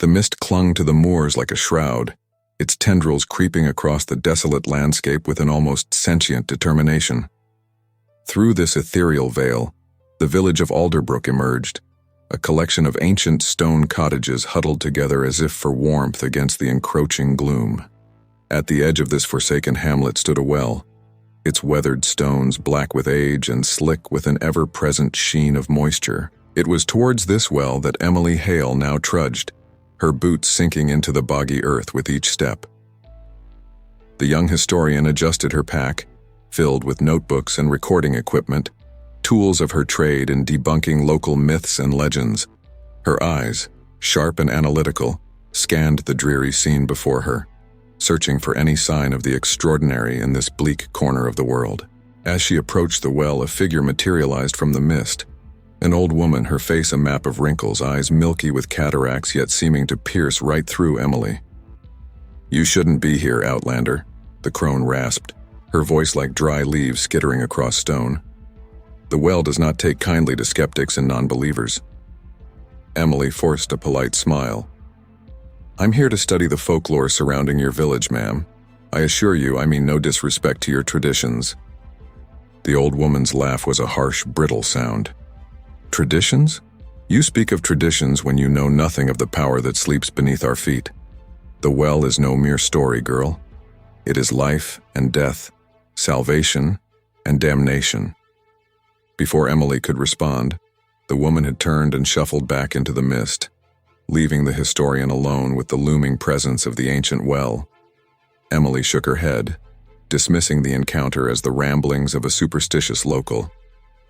The mist clung to the moors like a shroud, its tendrils creeping across the desolate landscape with an almost sentient determination. Through this ethereal veil, the village of Alderbrook emerged, a collection of ancient stone cottages huddled together as if for warmth against the encroaching gloom. At the edge of this forsaken hamlet stood a well, its weathered stones black with age and slick with an ever-present sheen of moisture. It was towards this well that Emily Hale now trudged, her boots sinking into the boggy earth with each step. The young historian adjusted her pack, filled with notebooks and recording equipment, tools of her trade in debunking local myths and legends. Her eyes, sharp and analytical, scanned the dreary scene before her, searching for any sign of the extraordinary in this bleak corner of the world. As she approached the well, a figure materialized from the mist. An old woman, her face a map of wrinkles, eyes milky with cataracts yet seeming to pierce right through Emily. "You shouldn't be here, Outlander," the crone rasped, her voice like dry leaves skittering across stone. "The well does not take kindly to skeptics and non-believers." Emily forced a polite smile. "I'm here to study the folklore surrounding your village, ma'am. I assure you I mean no disrespect to your traditions." The old woman's laugh was a harsh, brittle sound. "Traditions? You speak of traditions when you know nothing of the power that sleeps beneath our feet. The well is no mere story, girl. It is life and death, salvation and damnation." Before Emily could respond, the woman had turned and shuffled back into the mist, leaving the historian alone with the looming presence of the ancient well. Emily shook her head, dismissing the encounter as the ramblings of a superstitious local.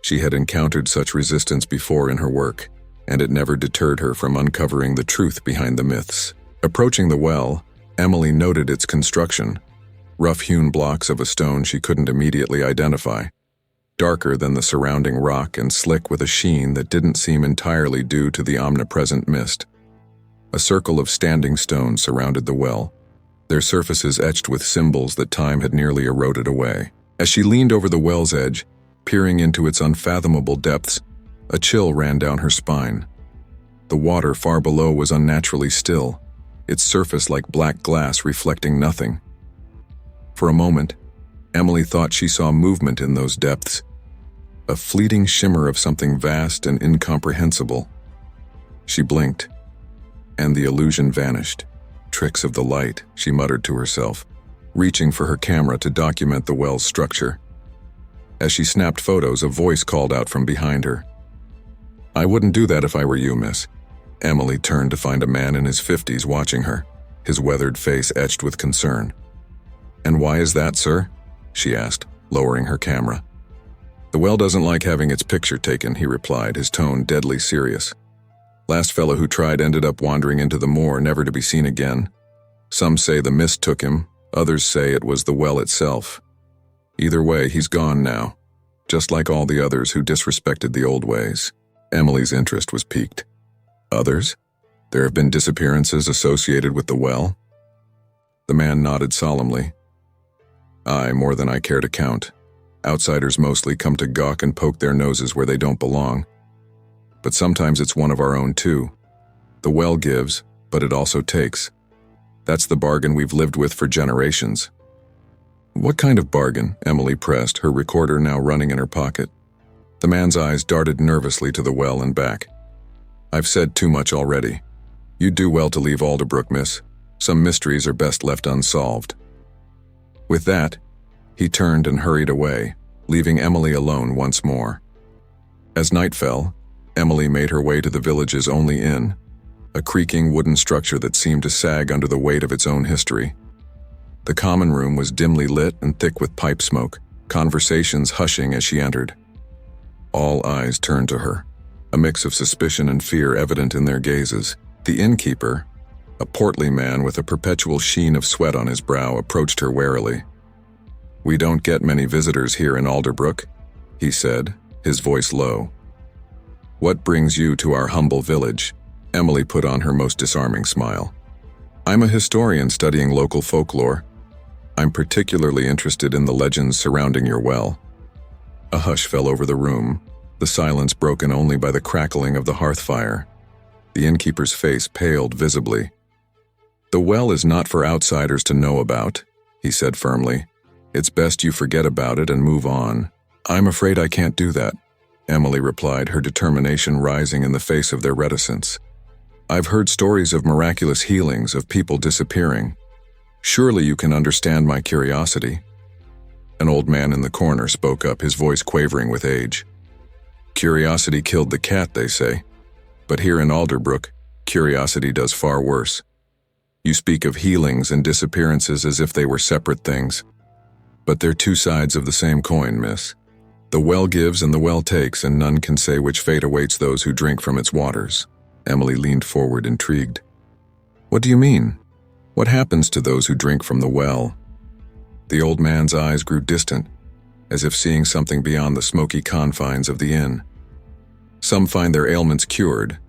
She had encountered such resistance before in her work, and it never deterred her from uncovering the truth behind the myths. Approaching the well, Emily noted its construction, rough-hewn blocks of a stone she couldn't immediately identify, darker than the surrounding rock and slick with a sheen that didn't seem entirely due to the omnipresent mist. A circle of standing stones surrounded the well, their surfaces etched with symbols that time had nearly eroded away. As she leaned over the well's edge, peering into its unfathomable depths, a chill ran down her spine. The water far below was unnaturally still, its surface like black glass reflecting nothing. For a moment, Emily thought she saw movement in those depths, a fleeting shimmer of something vast and incomprehensible. She blinked, and the illusion vanished. "Tricks of the light," she muttered to herself, reaching for her camera to document the well's structure. As she snapped photos, a voice called out from behind her. "I wouldn't do that if I were you, miss." Emily turned to find a man in his 50s watching her, his weathered face etched with concern. "And why is that, sir?" she asked, lowering her camera. "The well doesn't like having its picture taken," he replied, his tone deadly serious. "Last fellow who tried ended up wandering into the moor, never to be seen again. Some say the mist took him, others say it was the well itself. Either way, he's gone now, just like all the others who disrespected the old ways." Emily's interest was piqued. "Others? There have been disappearances associated with the well?" The man nodded solemnly. "Aye, more than I care to count. Outsiders mostly come to gawk and poke their noses where they don't belong. But sometimes it's one of our own too. The well gives, but it also takes. That's the bargain we've lived with for generations." "What kind of bargain?" Emily pressed, her recorder now running in her pocket. The man's eyes darted nervously to the well and back. "I've said too much already. You'd do well to leave Alderbrook, miss. Some mysteries are best left unsolved." With that, he turned and hurried away, leaving Emily alone once more. As night fell, Emily made her way to the village's only inn, a creaking wooden structure that seemed to sag under the weight of its own history. The common room was dimly lit and thick with pipe smoke, conversations hushing as she entered. All eyes turned to her, a mix of suspicion and fear evident in their gazes. The innkeeper, a portly man with a perpetual sheen of sweat on his brow, approached her warily. "We don't get many visitors here in Alderbrook," he said, his voice low. "What brings you to our humble village?" Emily put on her most disarming smile. "I'm a historian studying local folklore. I'm particularly interested in the legends surrounding your well." A hush fell over the room, the silence broken only by the crackling of the hearth fire. The innkeeper's face paled visibly. "The well is not for outsiders to know about," he said firmly. "It's best you forget about it and move on." "I'm afraid I can't do that," Emily replied, her determination rising in the face of their reticence. "I've heard stories of miraculous healings, of people disappearing. Surely you can understand my curiosity." An old man in the corner spoke up, his voice quavering with age. "Curiosity killed the cat, they say. But here in Alderbrook, curiosity does far worse. You speak of healings and disappearances as if they were separate things. But they're two sides of the same coin, miss. The well gives and the well takes, and none can say which fate awaits those who drink from its waters." Emily leaned forward, intrigued. "What do you mean? What happens to those who drink from the well?" The old man's eyes grew distant, as if seeing something beyond the smoky confines of the inn. "Some find their ailments cured,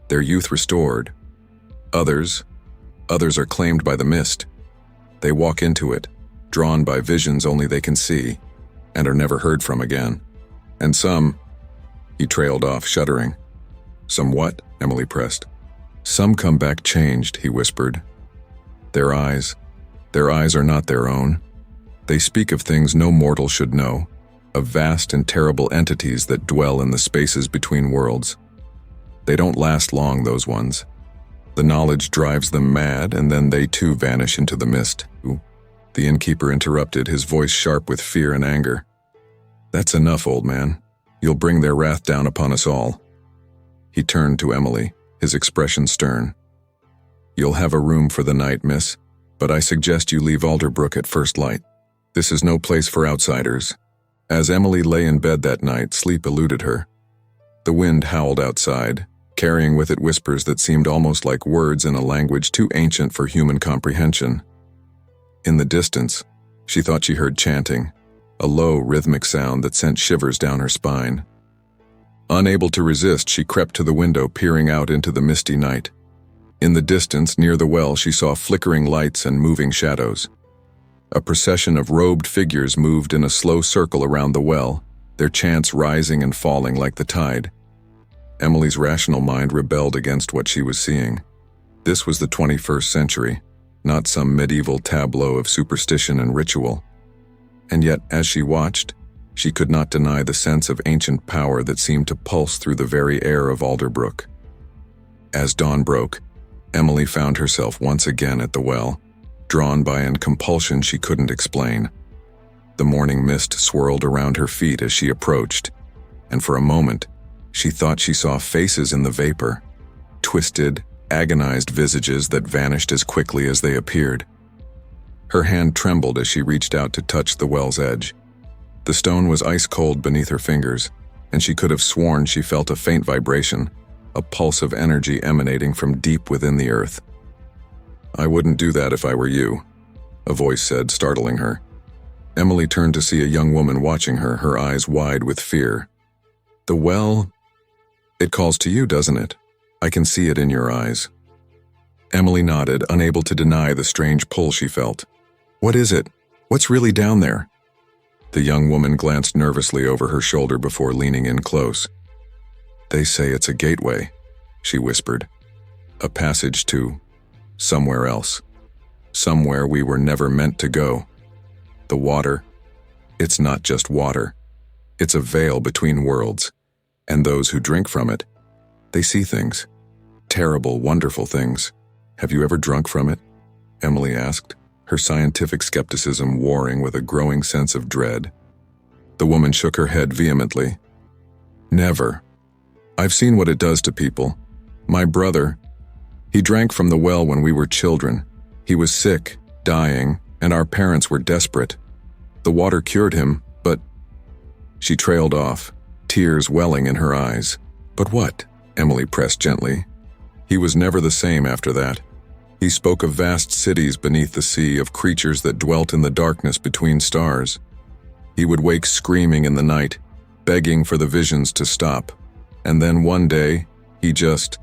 their youth restored. Others are claimed by the mist. They walk into it, drawn by visions only they can see, and are never heard from again. And some—" He trailed off, shuddering. "Some what?" Emily pressed. "Some come back changed," he whispered. Their eyes are not their own. They speak of things no mortal should know, of vast and terrible entities that dwell in the spaces between worlds. They don't last long, those ones. The knowledge drives them mad, and then they too vanish into the mist." The innkeeper interrupted, his voice sharp with fear and anger. "That's enough, old man. You'll bring their wrath down upon us all." He turned to Emily, his expression stern. "You'll have a room for the night, miss, but I suggest you leave Alderbrook at first light. This is no place for outsiders." As Emily lay in bed that night, sleep eluded her. The wind howled outside, carrying with it whispers that seemed almost like words in a language too ancient for human comprehension. In the distance, she thought she heard chanting, a low, rhythmic sound that sent shivers down her spine. Unable to resist, she crept to the window, peering out into the misty night. In the distance, near the well, she saw flickering lights and moving shadows. A procession of robed figures moved in a slow circle around the well, their chants rising and falling like the tide. Emily's rational mind rebelled against what she was seeing. This was the 21st century, not some medieval tableau of superstition and ritual. And yet, as she watched, she could not deny the sense of ancient power that seemed to pulse through the very air of Alderbrook. As dawn broke, Emily found herself once again at the well, drawn by a compulsion she couldn't explain. The morning mist swirled around her feet as she approached, and for a moment, she thought she saw faces in the vapor, twisted, agonized visages that vanished as quickly as they appeared. Her hand trembled as she reached out to touch the well's edge. The stone was ice-cold beneath her fingers, and she could have sworn she felt a faint vibration, a pulse of energy emanating from deep within the earth. "I wouldn't do that if I were you," a voice said, startling her. Emily turned to see a young woman watching her, her eyes wide with fear. "The well, it calls to you, doesn't it? I can see it in your eyes." Emily nodded, unable to deny the strange pull she felt. "What is it? What's really down there?" The young woman glanced nervously over her shoulder before leaning in close. "They say it's a gateway," she whispered. "A passage to somewhere else. Somewhere we were never meant to go. The water, it's not just water. It's a veil between worlds, and those who drink from it, they see things. Terrible, wonderful things. Have you ever drunk from it?" Emily asked, her scientific skepticism warring with a growing sense of dread. The woman shook her head vehemently. "Never. I've seen what it does to people. My brother, he drank from the well when we were children. He was sick, dying, and our parents were desperate. The water cured him, but—" She trailed off, tears welling in her eyes. "But what?" Emily pressed gently. "He was never the same after that. He spoke of vast cities beneath the sea, of creatures that dwelt in the darkness between stars. He would wake screaming in the night, begging for the visions to stop. And then one day, he just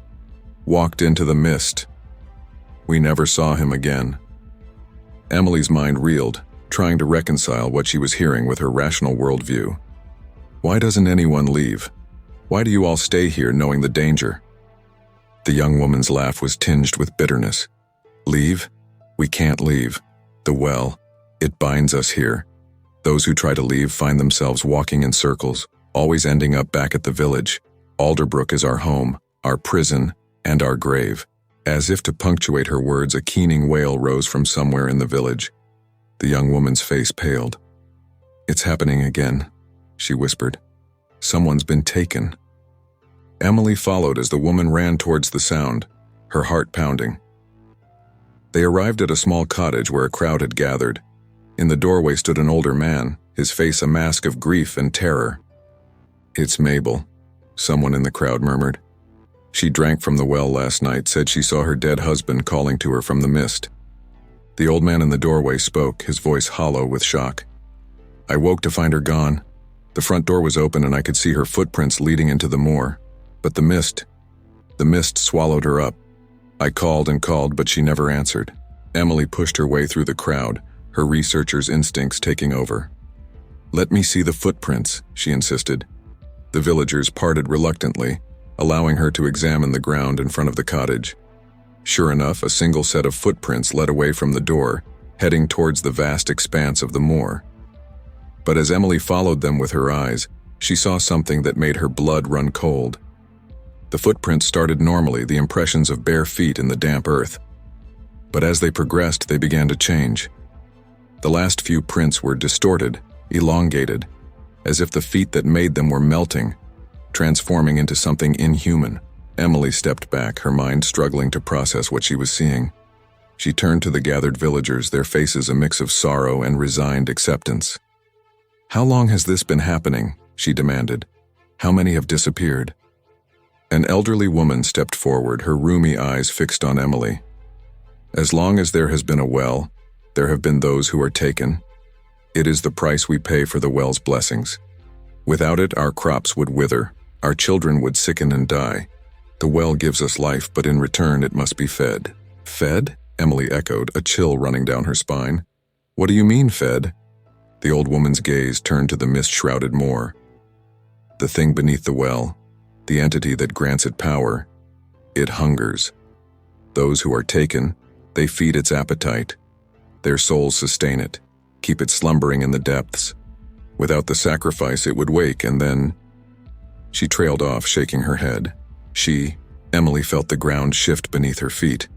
walked into the mist. We never saw him again." Emily's mind reeled, trying to reconcile what she was hearing with her rational worldview. "Why doesn't anyone leave? Why do you all stay here knowing the danger?" The young woman's laugh was tinged with bitterness. Leave? We can't leave. The well, it binds us here. Those who try to leave find themselves walking in circles, always ending up back at the village. Alderbrook is our home, our prison, and our grave. As if to punctuate her words, a keening wail rose from somewhere in the village. The young woman's face paled. It's happening again, she whispered. Someone's been taken. Emily followed as the woman ran towards the sound, her heart pounding. They arrived at a small cottage where a crowd had gathered. In the doorway stood an older man, his face a mask of grief and terror. It's Mabel, someone in the crowd murmured. She drank from the well last night, said she saw her dead husband calling to her from the mist. The old man in the doorway spoke, his voice hollow with shock. I woke to find her gone. The front door was open and I could see her footprints leading into the moor. But the mist swallowed her up. I called and called, but she never answered. Emily pushed her way through the crowd, her researcher's instincts taking over. Let me see the footprints, she insisted. The villagers parted reluctantly, allowing her to examine the ground in front of the cottage. Sure enough, a single set of footprints led away from the door, heading towards the vast expanse of the moor. But as Emily followed them with her eyes, she saw something that made her blood run cold. The footprints started normally, the impressions of bare feet in the damp earth. But as they progressed, they began to change. The last few prints were distorted, elongated, as if the feet that made them were melting, transforming into something inhuman. Emily stepped back, her mind struggling to process what she was seeing. She turned to the gathered villagers, their faces a mix of sorrow and resigned acceptance. How long has this been happening? She demanded. How many have disappeared? An elderly woman stepped forward, her rheumy eyes fixed on Emily. As long as there has been a well, there have been those who are taken. It is the price we pay for the well's blessings. Without it, our crops would wither, our children would sicken and die. The well gives us life, but in return it must be fed. Fed? Emily echoed, a chill running down her spine. What do you mean, fed? The old woman's gaze turned to the mist-shrouded moor. The thing beneath the well, the entity that grants it power, it hungers. Those who are taken, they feed its appetite. Their souls sustain it, keep it slumbering in the depths. Without the sacrifice, it would wake, and then... She trailed off, shaking her head. Emily felt the ground shift beneath her feet,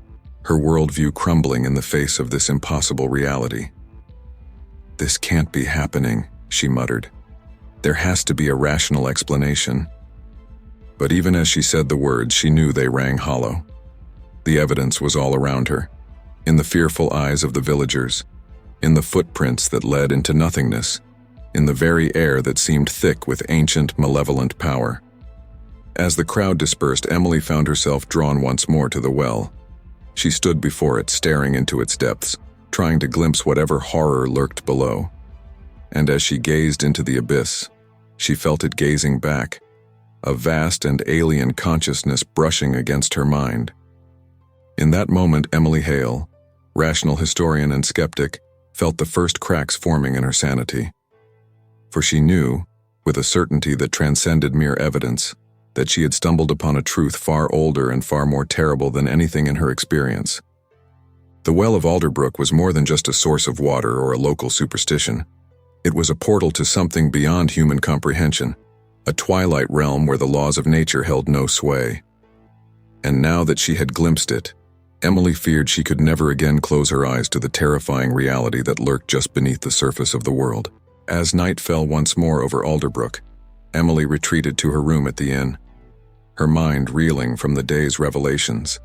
her worldview crumbling in the face of this impossible reality. This can't be happening, she muttered. There has to be a rational explanation. But even as she said the words, she knew they rang hollow. The evidence was all around her, in the fearful eyes of the villagers, in the footprints that led into nothingness, in the very air that seemed thick with ancient, malevolent power. As the crowd dispersed, Emily found herself drawn once more to the well. She stood before it, staring into its depths, trying to glimpse whatever horror lurked below. And as she gazed into the abyss, she felt it gazing back, a vast and alien consciousness brushing against her mind. In that moment, Emily Hale, rational historian and skeptic, felt the first cracks forming in her sanity. For she knew, with a certainty that transcended mere evidence, that she had stumbled upon a truth far older and far more terrible than anything in her experience. The well of Alderbrook was more than just a source of water or a local superstition. It was a portal to something beyond human comprehension, a twilight realm where the laws of nature held no sway. And now that she had glimpsed it, Emily feared she could never again close her eyes to the terrifying reality that lurked just beneath the surface of the world. As night fell once more over Alderbrook, Emily retreated to her room at the inn, her mind reeling from the day's revelations.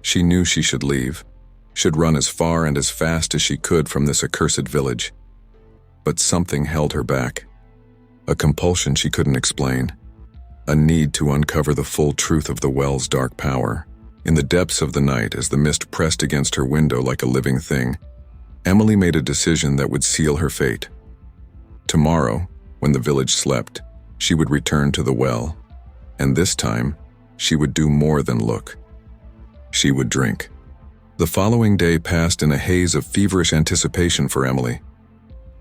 She knew she should leave, should run as far and as fast as she could from this accursed village. But something held her back. A compulsion she couldn't explain. A need to uncover the full truth of the well's dark power. In the depths of the night, as the mist pressed against her window like a living thing, Emily made a decision that would seal her fate. Tomorrow, when the village slept, she would return to the well. And this time, she would do more than look. She would drink. The following day passed in a haze of feverish anticipation for Emily.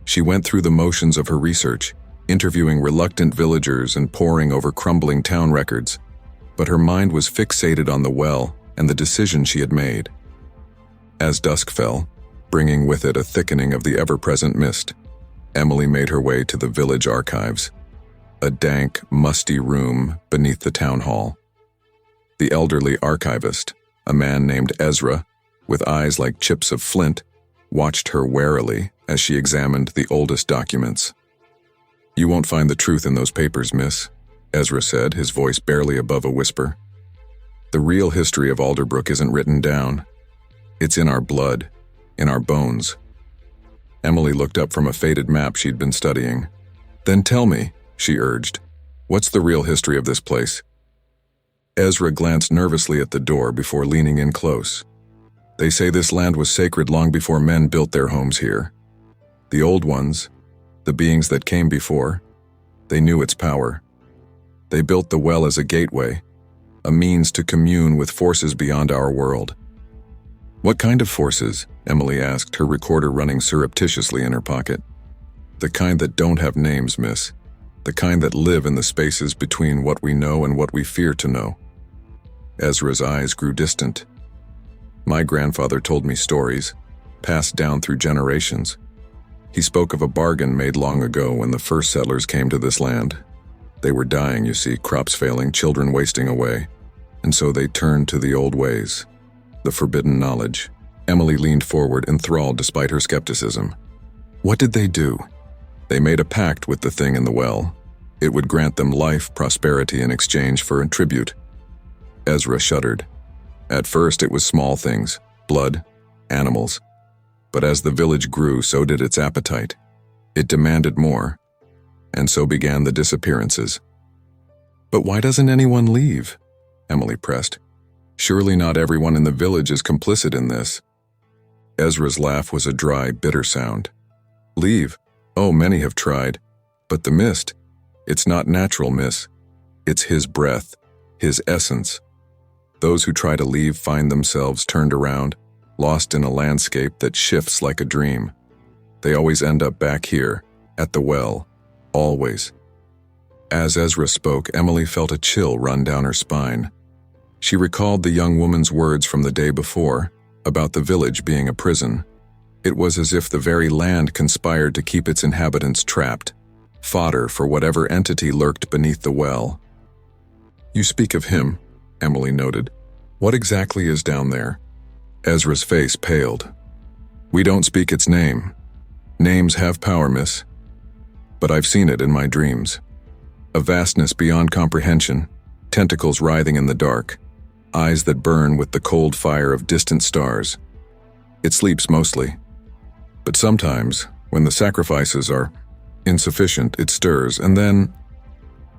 She went through the motions of her research, interviewing reluctant villagers and poring over crumbling town records. but her mind was fixated on the well and the decision she had made. As dusk fell, bringing with it a thickening of the ever-present mist, Emily made her way to the village archives, a dank, musty room beneath the town hall. The elderly archivist, a man named Ezra, with eyes like chips of flint, watched her warily as she examined the oldest documents. "You won't find the truth in those papers, miss," Ezra said, his voice barely above a whisper. "The real history of Alderbrook isn't written down. It's in our blood, in our bones." Emily looked up from a faded map she'd been studying. "Then tell me," she urged, "what's the real history of this place?" Ezra glanced nervously at the door before leaning in close. "They say this land was sacred long before men built their homes here. The old ones, the beings that came before, they knew its power. They built the well as a gateway, a means to commune with forces beyond our world." "What kind of forces?" Emily asked, her recorder running surreptitiously in her pocket. "The kind that don't have names, miss. The kind that live in the spaces between what we know and what we fear to know." Ezra's eyes grew distant. "My grandfather told me stories, passed down through generations. He spoke of a bargain made long ago when the first settlers came to this land. They were dying, you see, crops failing, children wasting away, and so they turned to the old ways, the forbidden knowledge." Emily leaned forward, enthralled despite her skepticism. "What did they do?" "They made a pact with the thing in the well. It would grant them life, prosperity in exchange for a tribute." Ezra shuddered. At first it was small things, blood, animals. But as the village grew, so did its appetite. It demanded more, and so began the disappearances. "But why doesn't anyone leave?" Emily pressed. "Surely not everyone in the village is complicit in this." Ezra's laugh was a dry, bitter sound. "Leave? Oh, many have tried. But the mist, it's not natural, miss. It's his breath, his essence. Those who try to leave find themselves turned around, lost in a landscape that shifts like a dream. They always end up back here, at the well, always." As Ezra spoke, Emily felt a chill run down her spine. She recalled the young woman's words from the day before, about the village being a prison. It was as if the very land conspired to keep its inhabitants trapped, fodder for whatever entity lurked beneath the well. "You speak of him," Emily noted. "What exactly is down there?" Ezra's face paled. "We don't speak its name. Names have power, miss. But I've seen it in my dreams. A vastness beyond comprehension, tentacles writhing in the dark, eyes that burn with the cold fire of distant stars. It sleeps mostly. But sometimes, when the sacrifices are insufficient, it stirs, and then—"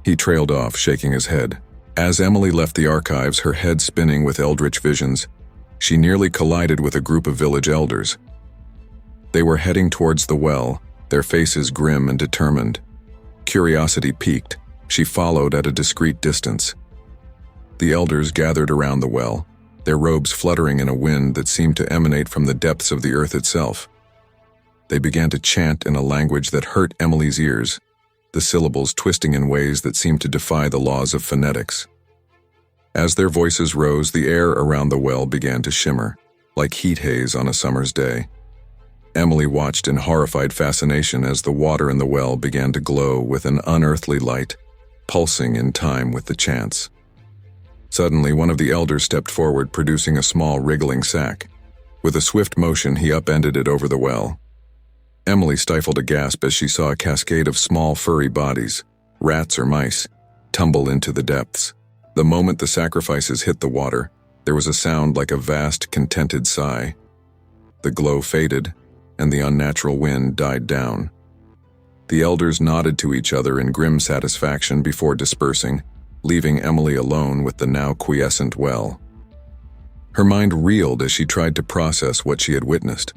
He trailed off, shaking his head. As Emily left the archives, her head spinning with eldritch visions, she nearly collided with a group of village elders. They were heading towards the well, their faces grim and determined. Curiosity piqued, she followed at a discreet distance. The elders gathered around the well, their robes fluttering in a wind that seemed to emanate from the depths of the earth itself. They began to chant in a language that hurt Emily's ears, the syllables twisting in ways that seemed to defy the laws of phonetics. As their voices rose, the air around the well began to shimmer, like heat haze on a summer's day. Emily watched in horrified fascination as the water in the well began to glow with an unearthly light, pulsing in time with the chants. Suddenly, one of the elders stepped forward, producing a small, wriggling sack. With a swift motion, he upended it over the well. Emily stifled a gasp as she saw a cascade of small, furry bodies, rats or mice, tumble into the depths. The moment the sacrifices hit the water, there was a sound like a vast, contented sigh. The glow faded, and the unnatural wind died down. The elders nodded to each other in grim satisfaction before dispersing, leaving Emily alone with the now quiescent well. Her mind reeled as she tried to process what she had witnessed.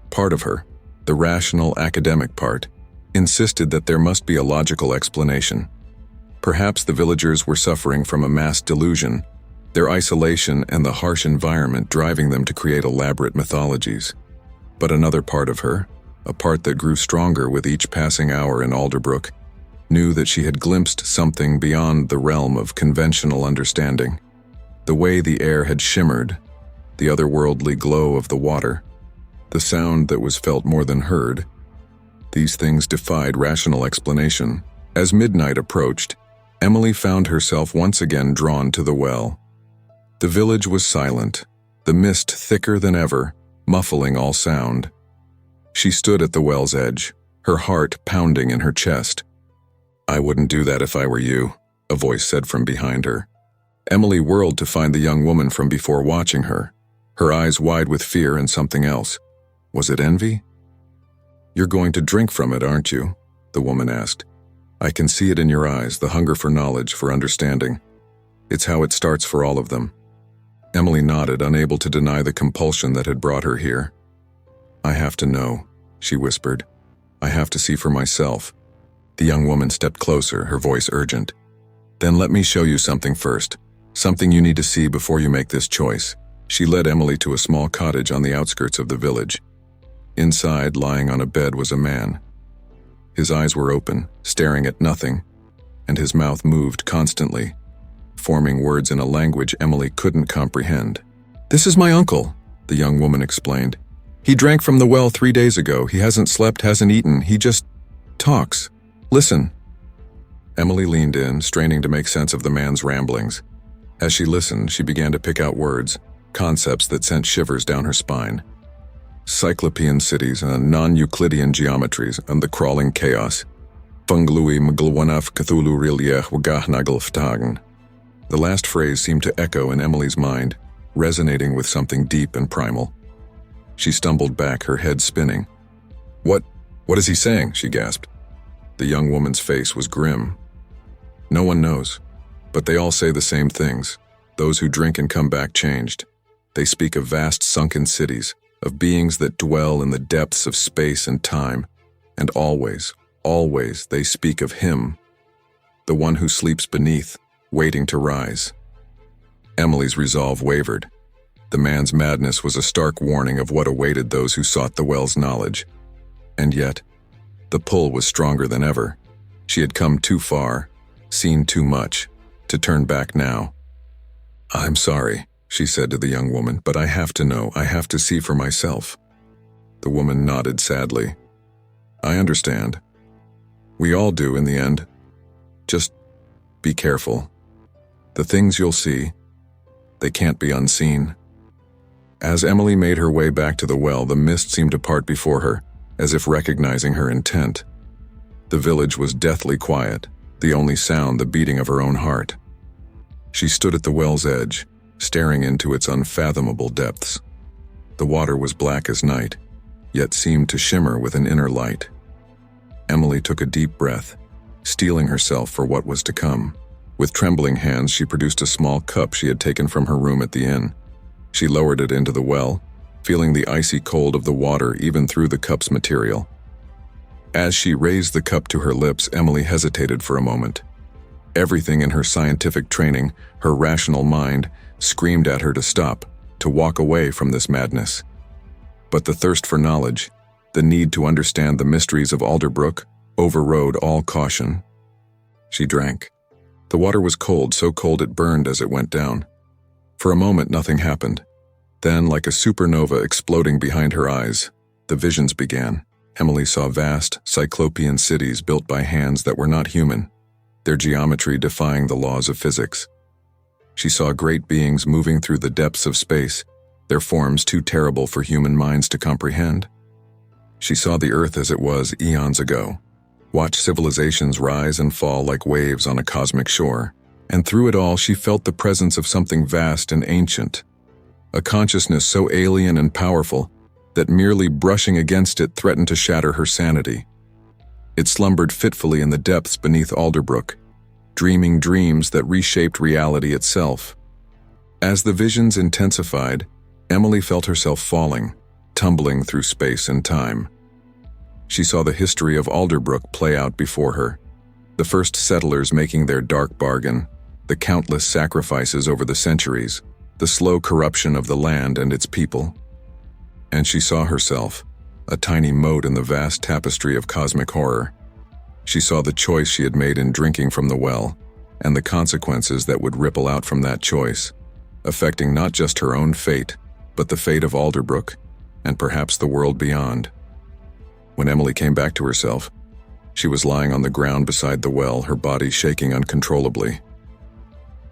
Part of her, the rational academic part, insisted that there must be a logical explanation. Perhaps the villagers were suffering from a mass delusion, their isolation and the harsh environment driving them to create elaborate mythologies. But another part of her, a part that grew stronger with each passing hour in Alderbrook, knew that she had glimpsed something beyond the realm of conventional understanding. The way the air had shimmered, the otherworldly glow of the water, the sound that was felt more than heard, these things defied rational explanation. As midnight approached, Emily found herself once again drawn to the well. The village was silent, the mist thicker than ever, muffling all sound. She stood at the well's edge, her heart pounding in her chest. "I wouldn't do that if I were you," a voice said from behind her. Emily whirled to find the young woman from before watching her, her eyes wide with fear and something else. Was it envy? "You're going to drink from it, aren't you?" the woman asked. "I can see it in your eyes, the hunger for knowledge, for understanding. It's how it starts for all of them." Emily nodded, unable to deny the compulsion that had brought her here. "I have to know," she whispered. "I have to see for myself." The young woman stepped closer, her voice urgent. "Then let me show you something first, something you need to see before you make this choice." She led Emily to a small cottage on the outskirts of the village. Inside, lying on a bed, was a man. His eyes were open, staring at nothing, and his mouth moved constantly, forming words in a language Emily couldn't comprehend. "This is my uncle," the young woman explained. "He drank from the well 3 days ago. He hasn't slept, hasn't eaten. He just talks. Listen." Emily leaned in, straining to make sense of the man's ramblings. As she listened, she began to pick out words, concepts that sent shivers down her spine. Cyclopean cities, non-Euclidean geometries, and the crawling chaos. Funglui mglwanaf Cthulhu Rilliech Wagahnagl. The last phrase seemed to echo in Emily's mind, resonating with something deep and primal. She stumbled back, her head spinning. What is he saying?" she gasped. The young woman's face was grim. "No one knows, but they all say the same things. Those who drink and come back changed. They speak of vast sunken cities, of beings that dwell in the depths of space and time, and always they speak of him, the one who sleeps beneath, waiting to rise." Emily's resolve wavered. The man's madness was a stark warning of what awaited those who sought the well's knowledge. And yet, the pull was stronger than ever. She had come too far, seen too much, to turn back now. "I'm sorry," she said to the young woman, "but I have to know, I have to see for myself." The woman nodded sadly. "I understand. We all do in the end. Just be careful. The things you'll see, they can't be unseen." As Emily made her way back to the well, the mist seemed to part before her, as if recognizing her intent. The village was deathly quiet, the only sound the beating of her own heart. She stood at the well's edge, staring into its unfathomable depths. The water was black as night, yet seemed to shimmer with an inner light. Emily took a deep breath, steeling herself for what was to come. With trembling hands, she produced a small cup she had taken from her room at the inn. She lowered it into the well, feeling the icy cold of the water even through the cup's material. As she raised the cup to her lips, Emily hesitated for a moment. Everything in her scientific training, her rational mind, screamed at her to stop, to walk away from this madness. But the thirst for knowledge, the need to understand the mysteries of Alderbrook, overrode all caution. She drank. The water was cold, so cold it burned as it went down. For a moment, nothing happened. Then, like a supernova exploding behind her eyes, the visions began. Emily saw vast, cyclopean cities built by hands that were not human, their geometry defying the laws of physics. She saw great beings moving through the depths of space, their forms too terrible for human minds to comprehend. She saw the earth as it was eons ago, watched civilizations rise and fall like waves on a cosmic shore, and through it all she felt the presence of something vast and ancient, a consciousness so alien and powerful that merely brushing against it threatened to shatter her sanity. It slumbered fitfully in the depths beneath Alderbrook, dreaming dreams that reshaped reality itself. As the visions intensified, Emily felt herself falling, tumbling through space and time. She saw the history of Alderbrook play out before her, the first settlers making their dark bargain, the countless sacrifices over the centuries, the slow corruption of the land and its people. And she saw herself, a tiny mote in the vast tapestry of cosmic horror. She saw the choice she had made in drinking from the well, and the consequences that would ripple out from that choice, affecting not just her own fate, but the fate of Alderbrook, and perhaps the world beyond. When Emily came back to herself, she was lying on the ground beside the well, her body shaking uncontrollably.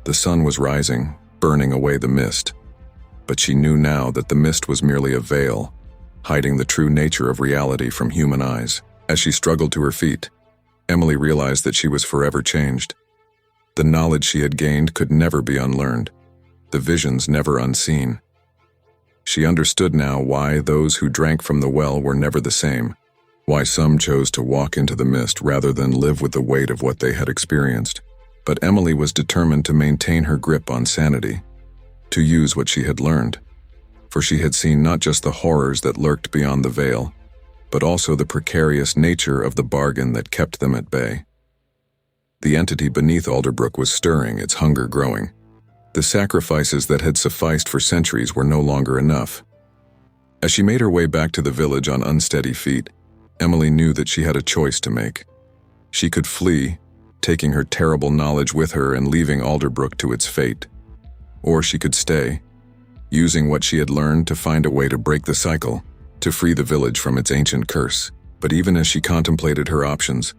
The sun was rising, burning away the mist, but she knew now that the mist was merely a veil, hiding the true nature of reality from human eyes. As she struggled to her feet, Emily realized that she was forever changed. The knowledge she had gained could never be unlearned, the visions never unseen. She understood now why those who drank from the well were never the same, why some chose to walk into the mist rather than live with the weight of what they had experienced. But Emily was determined to maintain her grip on sanity, to use what she had learned, for she had seen not just the horrors that lurked beyond the veil, but also the precarious nature of the bargain that kept them at bay. The entity beneath Alderbrook was stirring, its hunger growing. The sacrifices that had sufficed for centuries were no longer enough. As she made her way back to the village on unsteady feet, Emily knew that she had a choice to make. She could flee, taking her terrible knowledge with her and leaving Alderbrook to its fate. Or she could stay, using what she had learned to find a way to break the cycle, to free the village from its ancient curse. But even as she contemplated her options,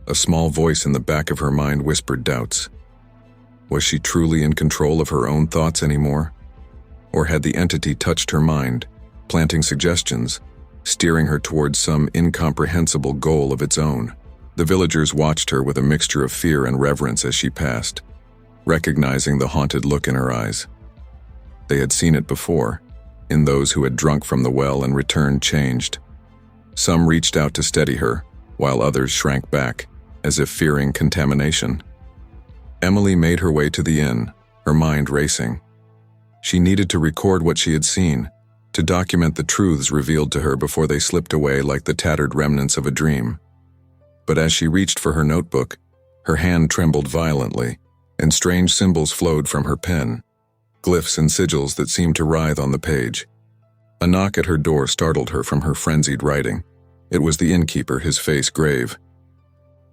a small voice in the back of her mind whispered doubts. Was she truly in control of her own thoughts anymore? Or had the entity touched her mind, planting suggestions, steering her towards some incomprehensible goal of its own? The villagers watched her with a mixture of fear and reverence as she passed, recognizing the haunted look in her eyes. They had seen it before, in those who had drunk from the well and returned changed. Some reached out to steady her, while others shrank back, as if fearing contamination. Emily made her way to the inn, her mind racing. She needed to record what she had seen, to document the truths revealed to her before they slipped away like the tattered remnants of a dream. But as she reached for her notebook, her hand trembled violently, and strange symbols flowed from her pen, glyphs and sigils that seemed to writhe on the page. A knock at her door startled her from her frenzied writing. It was the innkeeper, his face grave.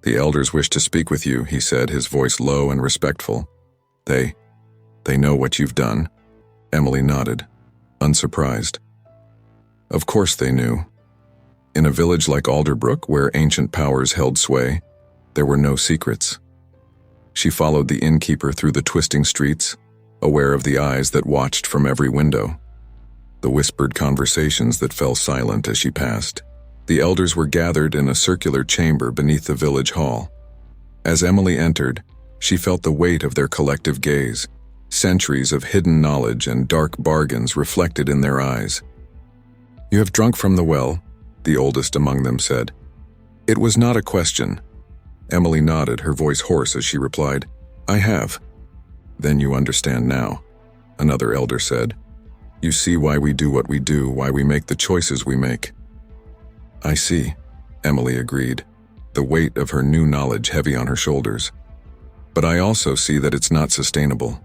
"The elders wish to speak with you," he said, his voice low and respectful. They know what you've done." Emily nodded, unsurprised. Of course they knew. In a village like Alderbrook, where ancient powers held sway, there were no secrets. She followed the innkeeper through the twisting streets, aware of the eyes that watched from every window, the whispered conversations that fell silent as she passed. The elders were gathered in a circular chamber beneath the village hall. As Emily entered, she felt the weight of their collective gaze, centuries of hidden knowledge and dark bargains reflected in their eyes. "You have drunk from the well," the oldest among them said. It was not a question. Emily nodded, her voice hoarse as she replied, "I have." "Then you understand now," another elder said. "You see why we do what we do, why we make the choices we make." "I see," Emily agreed, the weight of her new knowledge heavy on her shoulders. "But I also see that it's not sustainable.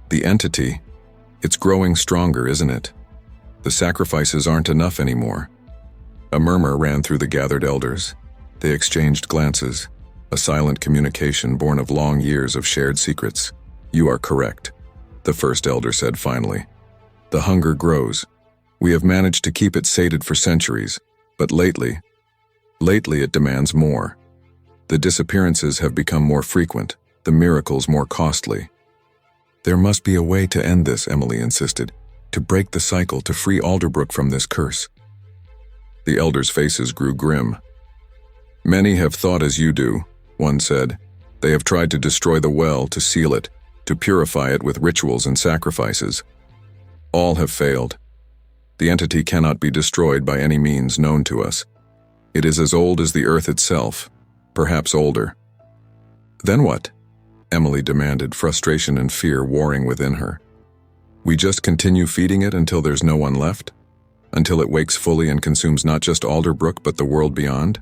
The entity, it's growing stronger, isn't it? The sacrifices aren't enough anymore." A murmur ran through the gathered elders. They exchanged glances, a silent communication born of long years of shared secrets. "You are correct," the first elder said finally. "The hunger grows. We have managed to keep it sated for centuries, but lately it demands more. The disappearances have become more frequent, the miracles more costly." "There must be a way to end this," Emily insisted, "to break the cycle, to free Alderbrook from this curse." The elders' faces grew grim. "Many have thought as you do," one said. "They have tried to destroy the well, to seal it, to purify it with rituals and sacrifices. All have failed. The entity cannot be destroyed by any means known to us. It is as old as the earth itself, perhaps older." "Then what?" Emily demanded, frustration and fear warring within her. "We just continue feeding it until there's no one left? Until it wakes fully and consumes not just Alderbrook but the world beyond?"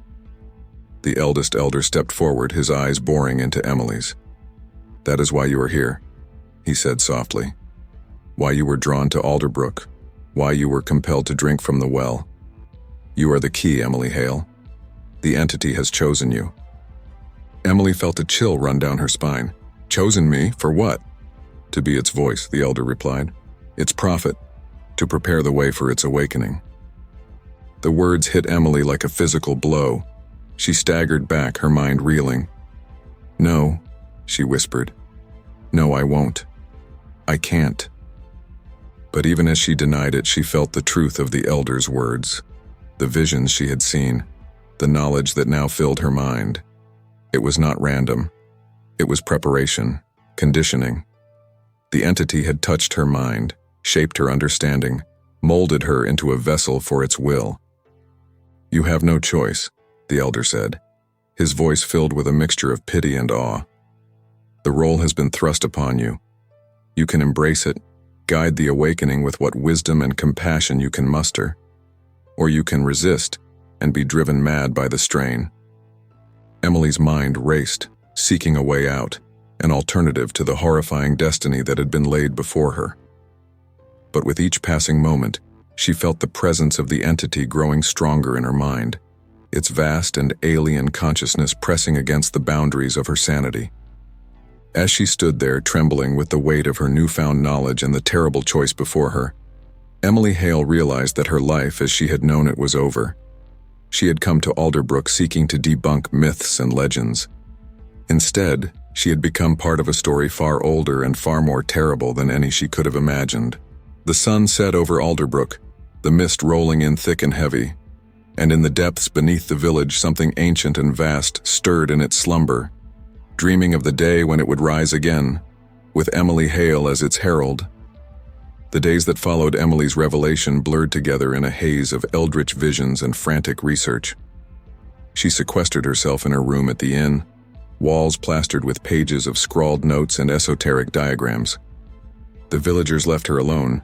The eldest elder stepped forward, his eyes boring into Emily's. "That is why you are here," he said softly. "Why you were drawn to Alderbrook, why you were compelled to drink from the well. You are the key, Emily Hale. The entity has chosen you." Emily felt a chill run down her spine. Chosen me? For what? To be its voice, the elder replied. Its prophet, to prepare the way for its awakening. The words hit Emily like a physical blow. She staggered back, her mind reeling. No, she whispered. No, I won't. I can't. But even as she denied it, she felt the truth of the elder's words, the visions she had seen, the knowledge that now filled her mind. It was not random. It was preparation, conditioning. The entity had touched her mind, shaped her understanding, molded her into a vessel for its will. You have no choice, the elder said, his voice filled with a mixture of pity and awe. The role has been thrust upon you. You can embrace it, guide the awakening with what wisdom and compassion you can muster, or you can resist and be driven mad by the strain. Emily's mind raced, seeking a way out, an alternative to the horrifying destiny that had been laid before her. But with each passing moment, she felt the presence of the entity growing stronger in her mind, its vast and alien consciousness pressing against the boundaries of her sanity. As she stood there, trembling with the weight of her newfound knowledge and the terrible choice before her, Emily Hale realized that her life as she had known it was over. She had come to Alderbrook seeking to debunk myths and legends. Instead, she had become part of a story far older and far more terrible than any she could have imagined. The sun set over Alderbrook, the mist rolling in thick and heavy, and in the depths beneath the village something ancient and vast stirred in its slumber, dreaming of the day when it would rise again, with Emily Hale as its herald. The days that followed Emily's revelation blurred together in a haze of eldritch visions and frantic research. She sequestered herself in her room at the inn, walls plastered with pages of scrawled notes and esoteric diagrams. The villagers left her alone,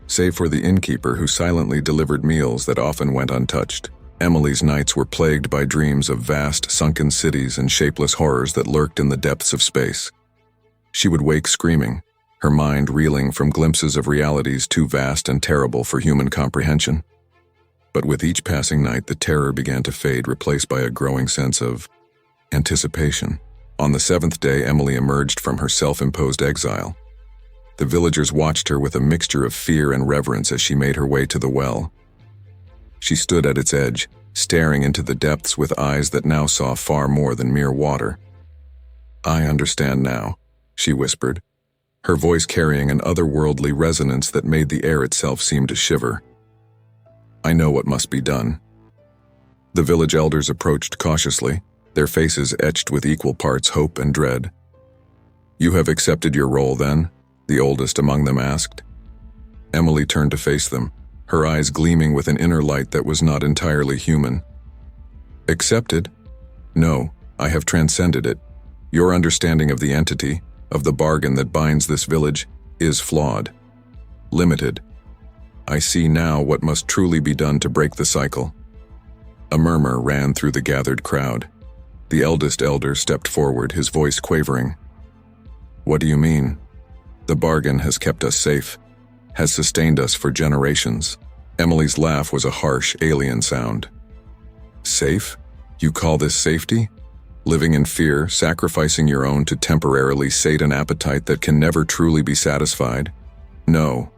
save for the innkeeper who silently delivered meals that often went untouched. Emily's nights were plagued by dreams of vast, sunken cities and shapeless horrors that lurked in the depths of space. She would wake screaming, her mind reeling from glimpses of realities too vast and terrible for human comprehension. But with each passing night, the terror began to fade, replaced by a growing sense of anticipation. On the seventh day, Emily emerged from her self-imposed exile. The villagers watched her with a mixture of fear and reverence as she made her way to the well. She stood at its edge, staring into the depths with eyes that now saw far more than mere water. I understand now, she whispered, her voice carrying an otherworldly resonance that made the air itself seem to shiver. I know what must be done. The village elders approached cautiously, their faces etched with equal parts hope and dread. You have accepted your role, then? The oldest among them asked. Emily turned to face them, her eyes gleaming with an inner light that was not entirely human. Accepted? No, I have transcended it. Your understanding of the entity, of the bargain that binds this village, is flawed, limited. I see now what must truly be done to break the cycle. A murmur ran through the gathered crowd. The eldest elder stepped forward, his voice quavering. What do you mean? The bargain has kept us safe, has sustained us for generations. Emily's laugh was a harsh, alien sound. Safe? You call this safety? Living in fear, sacrificing your own to temporarily sate an appetite that can never truly be satisfied? No.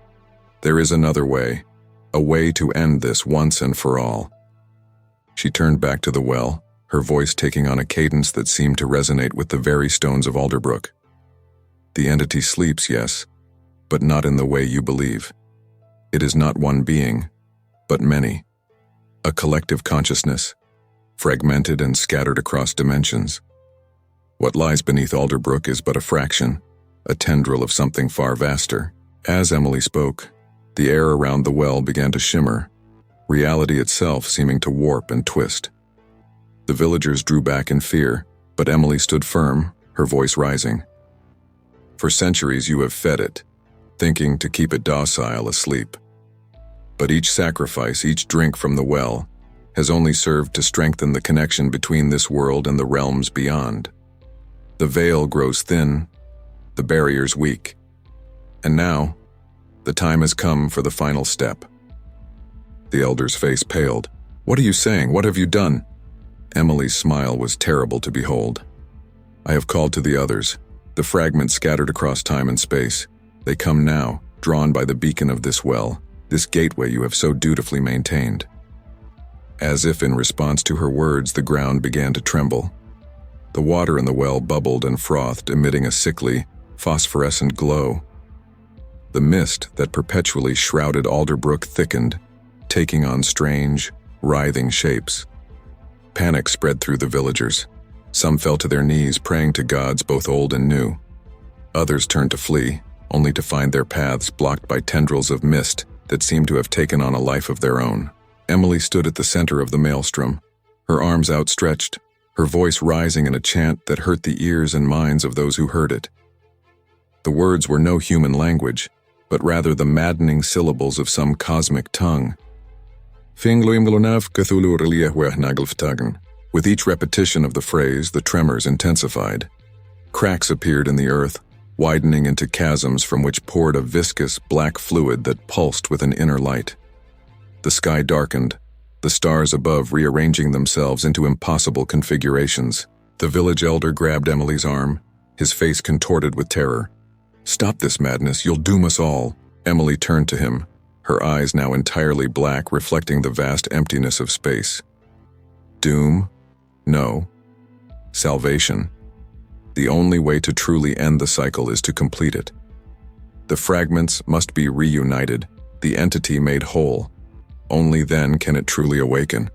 There is another way, a way to end this once and for all. She turned back to the well, her voice taking on a cadence that seemed to resonate with the very stones of Alderbrook. The entity sleeps, yes, but not in the way you believe. It is not one being, but many. A collective consciousness, fragmented and scattered across dimensions. What lies beneath Alderbrook is but a fraction, a tendril of something far vaster. As Emily spoke, the air around the well began to shimmer, reality itself seeming to warp and twist. The villagers drew back in fear, but Emily stood firm, her voice rising. For centuries you have fed it, thinking to keep it docile asleep. But each sacrifice, each drink from the well, has only served to strengthen the connection between this world and the realms beyond. The veil grows thin, the barriers weak. And now, the time has come for the final step. The elder's face paled. What are you saying? What have you done? Emily's smile was terrible to behold. I have called to the others. The fragments scattered across time and space. They come now, drawn by the beacon of this well, this gateway you have so dutifully maintained." As if in response to her words, the ground began to tremble. The water in the well bubbled and frothed, emitting a sickly, phosphorescent glow. The mist that perpetually shrouded Alderbrook thickened, taking on strange, writhing shapes. Panic spread through the villagers. Some fell to their knees, praying to gods both old and new. Others turned to flee, only to find their paths blocked by tendrils of mist that seemed to have taken on a life of their own. Emily stood at the center of the maelstrom, her arms outstretched, her voice rising in a chant that hurt the ears and minds of those who heard it. The words were no human language, but rather the maddening syllables of some cosmic tongue. With each repetition of the phrase, the tremors intensified. Cracks appeared in the earth, widening into chasms from which poured a viscous, black fluid that pulsed with an inner light. The sky darkened, the stars above rearranging themselves into impossible configurations. The village elder grabbed Emily's arm, his face contorted with terror. "Stop this madness, you'll doom us all." Emily turned to him, her eyes now entirely black, reflecting the vast emptiness of space. Doom? No. Salvation. The only way to truly end the cycle is to complete it. The fragments must be reunited, the entity made whole. Only then can it truly awaken,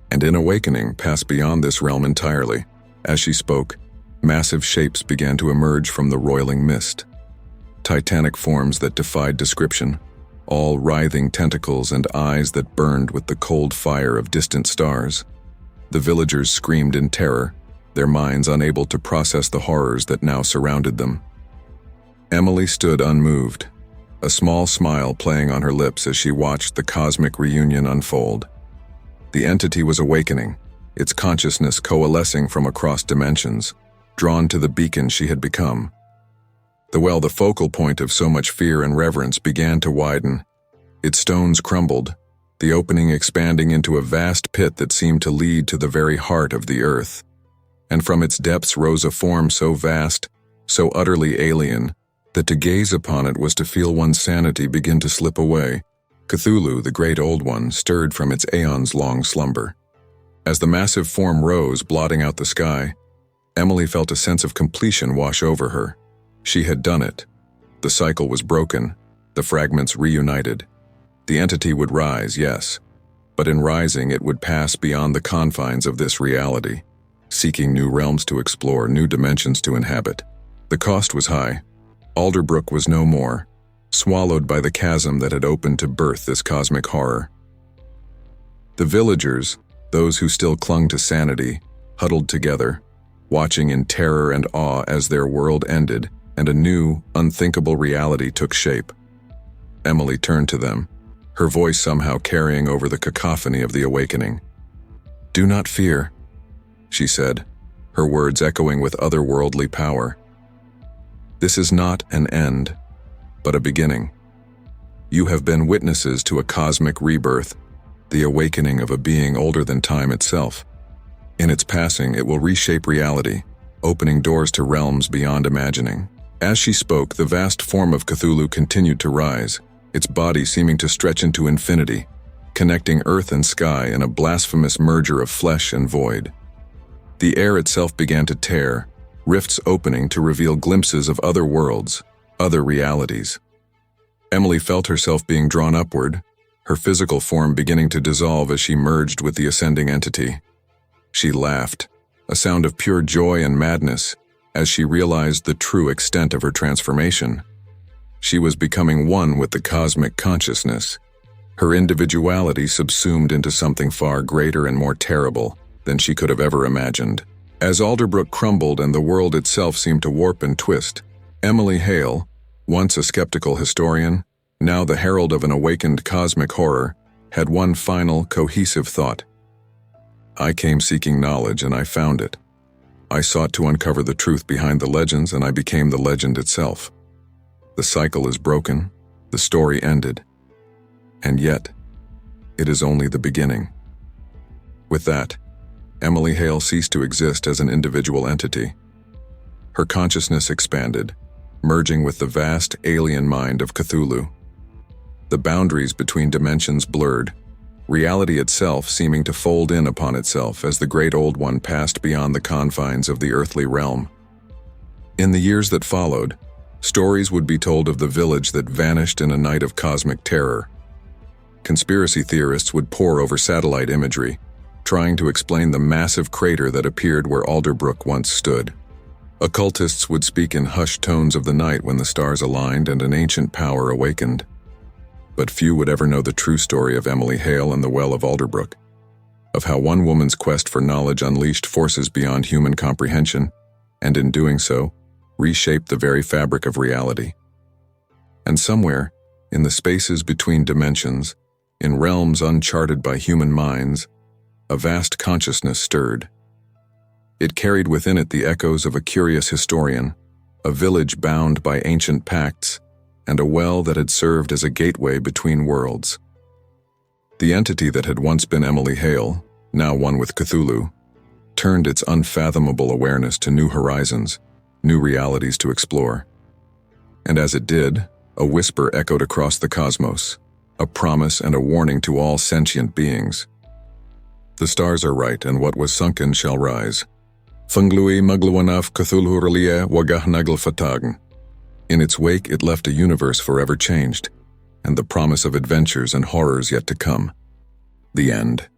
and in awakening pass beyond this realm entirely. As she spoke, massive shapes began to emerge from the roiling mist. Titanic forms that defied description, all writhing tentacles and eyes that burned with the cold fire of distant stars. The villagers screamed in terror, their minds unable to process the horrors that now surrounded them. Emily stood unmoved, a small smile playing on her lips as she watched the cosmic reunion unfold. The entity was awakening, its consciousness coalescing from across dimensions, drawn to the beacon she had become. The well, the focal point of so much fear and reverence, began to widen. Its stones crumbled, the opening expanding into a vast pit that seemed to lead to the very heart of the earth. And from its depths rose a form so vast, so utterly alien, that to gaze upon it was to feel one's sanity begin to slip away. Cthulhu, the great old one, stirred from its aeons-long slumber. As the massive form rose, blotting out the sky, Emily felt a sense of completion wash over her. She had done it. The cycle was broken, the fragments reunited. The entity would rise, yes, but in rising it would pass beyond the confines of this reality, seeking new realms to explore, new dimensions to inhabit. The cost was high. Alderbrook was no more, swallowed by the chasm that had opened to birth this cosmic horror. The villagers, those who still clung to sanity, huddled together, watching in terror and awe as their world ended and a new, unthinkable reality took shape. Emily turned to them, her voice somehow carrying over the cacophony of the awakening. "Do not fear," she said, her words echoing with otherworldly power. "This is not an end, but a beginning. You have been witnesses to a cosmic rebirth, the awakening of a being older than time itself. In its passing, it will reshape reality, opening doors to realms beyond imagining." As she spoke, the vast form of Cthulhu continued to rise, its body seeming to stretch into infinity, connecting earth and sky in a blasphemous merger of flesh and void. The air itself began to tear, rifts opening to reveal glimpses of other worlds, other realities. Emily felt herself being drawn upward, her physical form beginning to dissolve as she merged with the ascending entity. She laughed, a sound of pure joy and madness, as she realized the true extent of her transformation. She was becoming one with the cosmic consciousness, her individuality subsumed into something far greater and more terrible than she could have ever imagined. As Alderbrook crumbled and the world itself seemed to warp and twist, Emily Hale, once a skeptical historian, now the herald of an awakened cosmic horror, had one final, cohesive thought. "I came seeking knowledge and I found it. I sought to uncover the truth behind the legends and I became the legend itself. The cycle is broken, the story ended, and yet, it is only the beginning." With that, Emily Hale ceased to exist as an individual entity. Her consciousness expanded, merging with the vast alien mind of Cthulhu. The boundaries between dimensions blurred, reality itself seeming to fold in upon itself as the Great Old One passed beyond the confines of the earthly realm. In the years that followed, stories would be told of the village that vanished in a night of cosmic terror. Conspiracy theorists would pore over satellite imagery, trying to explain the massive crater that appeared where Alderbrook once stood. Occultists would speak in hushed tones of the night when the stars aligned and an ancient power awakened. But few would ever know the true story of Emily Hale and the Well of Alderbrook, of how one woman's quest for knowledge unleashed forces beyond human comprehension, and in doing so, reshaped the very fabric of reality. And somewhere, in the spaces between dimensions, in realms uncharted by human minds, a vast consciousness stirred. It carried within it the echoes of a curious historian, a village bound by ancient pacts, and a well that had served as a gateway between worlds. The entity that had once been Emily Hale, now one with Cthulhu, turned its unfathomable awareness to new horizons, new realities to explore. And as it did, a whisper echoed across the cosmos, a promise and a warning to all sentient beings. The stars are right, and what was sunken shall rise. Funglui magluanaf Cthulhu wagahnagl fatagen. In its wake it left a universe forever changed, and the promise of adventures and horrors yet to come. The end.